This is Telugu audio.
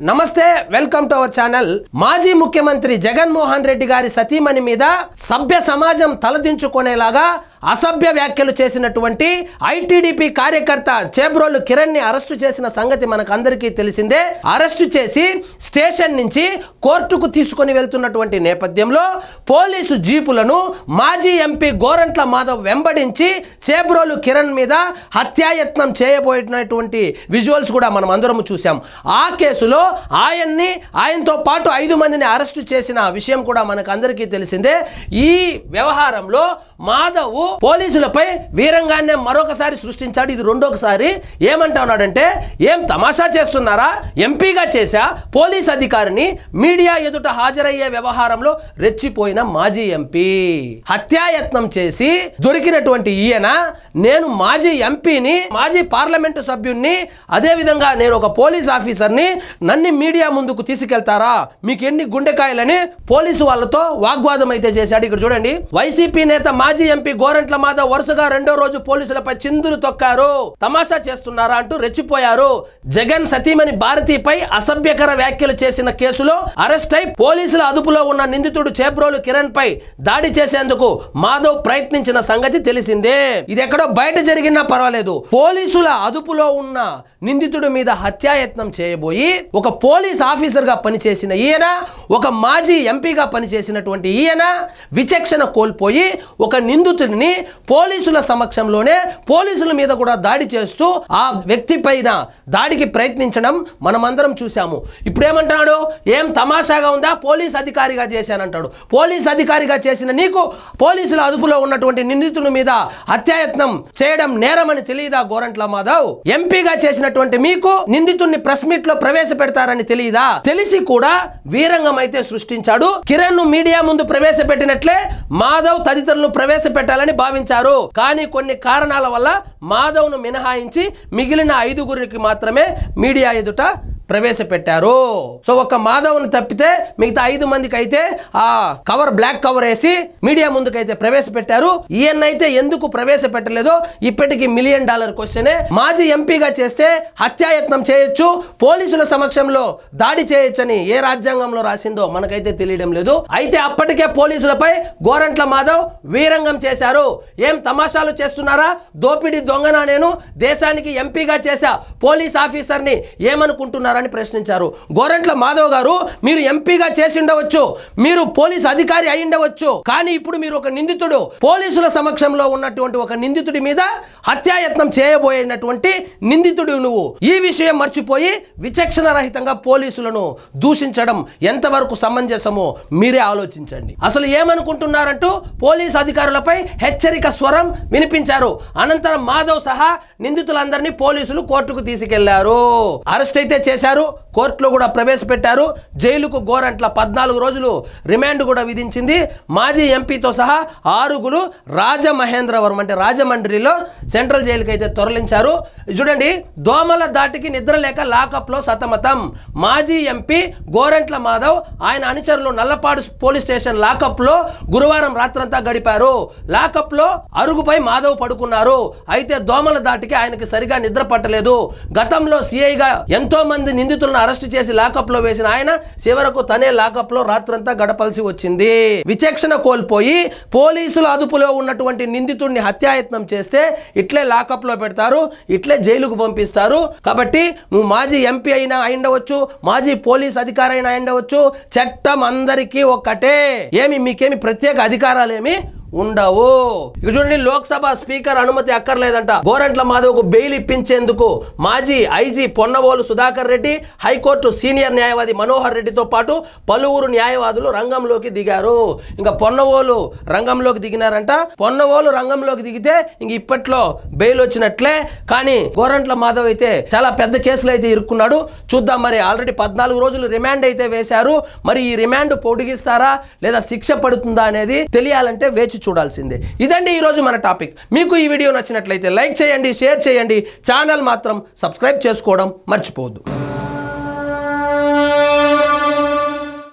నమస్తే వెల్కమ్ టు అవర్ ఛానల్ మాజీ ముఖ్యమంత్రి జగన్మోహన్ రెడ్డి గారి సతీమణి మీద సభ్య సమాజం తలదించుకునేలాగా అసభ్య వ్యాఖ్యలు చేసినటువంటి ఐటీడీపీ కార్యకర్త చేబ్రోలు కిరణ్ ని అరెస్టు చేసిన సంగతి మనకందరికీ తెలిసిందే. అరెస్టు చేసి స్టేషన్ నుంచి కోర్టుకు తీసుకొని వెళ్తున్నటువంటి నేపథ్యంలో పోలీసు జీపులను మాజీ ఎంపీ గోరంట్ల మాధవ్ వెంబడించి చేబ్రోలు కిరణ్ మీద హత్యాయత్నం చేయబోయినటువంటి విజువల్స్ కూడా మనం అందరం చూసాం. ఆ కేసులో ఆయనతో పాటు 5 మందిని అరెస్టు చేసిన విషయం కూడా మనకు అందరికీ తెలిసిందే. ఈ వ్యవహారంలో మాధవ్ పోలీసులపై వీరంగానే మరొకసారి సృష్టించాడు. ఇది రెండోసారి. ఏమంటున్నాడంటే, ఏం తమాషా చేస్తున్నారా, ఎంపీగా చేశా పోలీస్ అధికారిని మీడియా ఎదుట హాజరయ్యే వ్యవహారంలో రెచ్చిపోయిన మాజీ ఎంపీ హత్యాయత్నం చేసి దొరికినటువంటి ఈయన, నేను మాజీ ఎంపీని, మాజీ పార్లమెంటు సభ్యుణ్ణి, అదేవిధంగా నేను ఒక పోలీస్ ఆఫీసర్ని, నన్ను మీడియా ముందుకు తీసుకెళ్తారా, మీకు ఎన్ని గుండెకాయలని పోలీసు వాళ్ళతో వాగ్వాదం అయితే చేశాడు. ఇక్కడ చూడండి, వైసీపీ నేత మాజీ ఎంపీ గోరంట్ల మాధవ్ వరుసగా 2వ రోజు పోలీసులపై చిందులు తొక్కారు. తమాషా చేస్తున్నారా అంటూ రెచ్చిపోయారు. జగన్ సతీమణి భారతిపై అసభ్యకర వ్యాఖ్యలు చేసిన కేసులో అరెస్ట్ అయి పోలీసుల అదుపులో ఉన్న నిందితుడు చేబ్రోలు కిరణ్ పై దాడి చేసేందుకు మాధవ్ ప్రయత్నించిన సంగతి తెలిసిందే. ఇది ఎక్కడో బయట జరిగినా పర్వాలేదు, పోలీసుల అదుపులో ఉన్న నిందితుడి మీద హత్యాయత్నం చేయబోయి ఒక పోలీస్ ఆఫీసర్ గా పనిచేసిన ఈయన, ఒక మాజీ ఎంపీగా పనిచేసినటువంటి ఈయన విచక్షణ కోల్పోయి ఒక నిందితుడిని పోలీసుల సమక్షంలోనే పోలీసుల మీద కూడా దాడి చేస్తూ ఆ వ్యక్తి పైన దాడికి ప్రయత్నించడం మనమందరం చూసాము. ఇప్పుడు ఏమంటున్నాడు, ఏం తమాషాగా ఉందా, పోలీస్ అధికారిగా చేశానంటాడు. పోలీస్ అధికారిగా చేసిన నీకు పోలీసుల అదుపులో ఉన్నటువంటి నిందితుడి మీద హత్యాయత్నం చేయడం నేరమని తెలియదా గోరంట్ల మాధవ్? ఎంపీగా చేసినటువంటి మీకు నిందితుడిని ప్రెస్ మీట్ లో ప్రవేశపెడతారని తెలియదా? తెలిసి కూడా వీరంగం అయితే సృష్టించాడు. కిరణ్ ను మీడియా ముందు ప్రవేశపెట్టినట్లే మాధవ్ తదితరులను ప్రవేశపెట్టాలని భావించారు. కానీ కొన్ని కారణాల వల్ల మాధవ్ ను మినహాయించి మిగిలిన 5గురికి మాత్రమే మీడియా ఎదుట ప్రవేశపెట్టారు. సో ఒక మాధవ్ని తప్పితే మిగతా 5 మందికి అయితే ఆ కవర్, బ్లాక్ కవర్ వేసి మీడియా ముందుకైతే ప్రవేశపెట్టారు. ఈయన్నైతే ఎందుకు ప్రవేశపెట్టలేదో ఇప్పటికీ $1 మిలియన్ క్వశ్చనే. మాజీ ఎంపీగా చేస్తే హత్యాయత్నం చేయొచ్చు, పోలీసుల సమక్షంలో దాడి చేయొచ్చని ఏ రాజ్యాంగంలో రాసిందో మనకైతే తెలియడం లేదు. అయితే అప్పటికే పోలీసులపై గోరంట్ల మాధవ్ వీరంగం చేశారు. ఏం తమాషాలు చేస్తున్నారా, దోపిడీ దొంగనా, నేను దేశానికి ఎంపీగా చేశా పోలీస్ ఆఫీసర్ని ఏమనుకుంటున్నారు అని ప్రశ్నించారు. గోరంట్ల మాధవ్ గారు, మీరు ఎంపీగా చేసి ఉండవచ్చు, మీరు పోలీస్ అధికారి అయి ఉండవచ్చు, కానీ ఇప్పుడు మీరు ఒక నిందితుడు, పోలీసుల సమక్షంలో ఉన్నటువంటి ఒక నిందితుడి మీద హత్యాయత్నం చేయబోయినటువంటి నిందితుడు నువ్వు. ఈ విషయం మర్చిపోయి విచక్షణ రహితంగా పోలీసులను దూషించడం ఎంతవరకు సమంజసమో మీరే ఆలోచించండి. అసలు ఏమనుకుంటున్నారంటూ పోలీస్ అధికారులపై హెచ్చరిక స్వరం వినిపించారు. అనంతరం మాధవ్ సహా నిందితులందరినీ పోలీసులు కోర్టుకు తీసుకెళ్లారు. అరెస్ట్ అయితే చేశారు, కోర్టులో కూడా ప్రవేశపెట్టారు. జైలుకు గోరంట్ల 14 రోజులు రిమాండ్ కూడా విధించింది. మాజీ ఎంపీతో సహా 6గురు రాజమహేంద్రవరం అంటే రాజమండ్రిలో సెంట్రల్ జైలుకి అయితే తరలించారు. చూడండి, దోమల దాటికి నిద్ర లేక లాకప్ లో సతమతం. మాజీ ఎంపీ గోరంట్ల మాధవ్ ఆయన అనుచరులు నల్లపాడు పోలీస్ స్టేషన్ లాకప్ లో గురువారం రాత్రంతా గడిపారు. లాకప్ లో అరుగుపై మాధవ్ పడుకున్నారు. అయితే దోమల దాటికి ఆయనకి సరిగా నిద్ర పట్టలేదు. గతంలో సిఐగా ఎంతో మంది నిందితులను అరెస్ట్ చేసి లాకప్ లో వేసిన ఆయన చివరకు తనే లాకప్ లో రాత్రంతా గడపాల్సి వచ్చింది. విచక్షణ కోల్పోయి పోలీసుల అదుపులో ఉన్నటువంటి నిందితుడిని హత్యాయత్నం చేస్తే ఇట్లే లాకప్ లో పెడతారు, ఇట్లే జైలుకు పంపిస్తారు. కాబట్టి నువ్వు మాజీ ఎంపీ అయినా అయిండవచ్చు, మాజీ పోలీస్ అధికారి అయినా అయిండవచ్చు, చట్టం అందరికీ ఒక్కటే. ఏమి మీకేమి ప్రత్యేక అధికారాలేమి ఉండవు. ఇక చూడండి, లోక్సభ స్పీకర్ అనుమతి అక్కర్లేదంట. గోరంట్ల మాధవ్కు బెయిల్ ఇప్పించేందుకు మాజీ IG Ponnavolu Sudhakar Reddy, high court senior న్యాయవాది మనోహర్ రెడ్డితో పాటు పలువురు న్యాయవాదులు రంగంలోకి దిగారు. ఇంకా పొన్నవోలు రంగంలోకి దిగినారంట. పొన్నవోలు రంగంలోకి దిగితే ఇంక ఇప్పట్లో బెయిల్ వచ్చినట్లే. కానీ గోరంట్ల మాధవ్ అయితే చాలా పెద్ద కేసులు అయితే ఇరుక్కున్నాడు. చూద్దాం, మరి ఆల్రెడీ 14 రోజులు రిమాండ్ అయితే వేశారు. మరి ఈ రిమాండ్ పొడిగిస్తారా లేదా శిక్ష పడుతుందా అనేది తెలియాలంటే వేచి చూడాల్సిందే. ఇదండి ఈరోజు మన టాపిక్. మీకు ఈ వీడియో నచ్చినట్లయితే లైక్ చేయండి, షేర్ చేయండి, ఛానల్ మాత్రం సబ్స్క్రైబ్ చేసుకోవడం మర్చిపోవద్దు.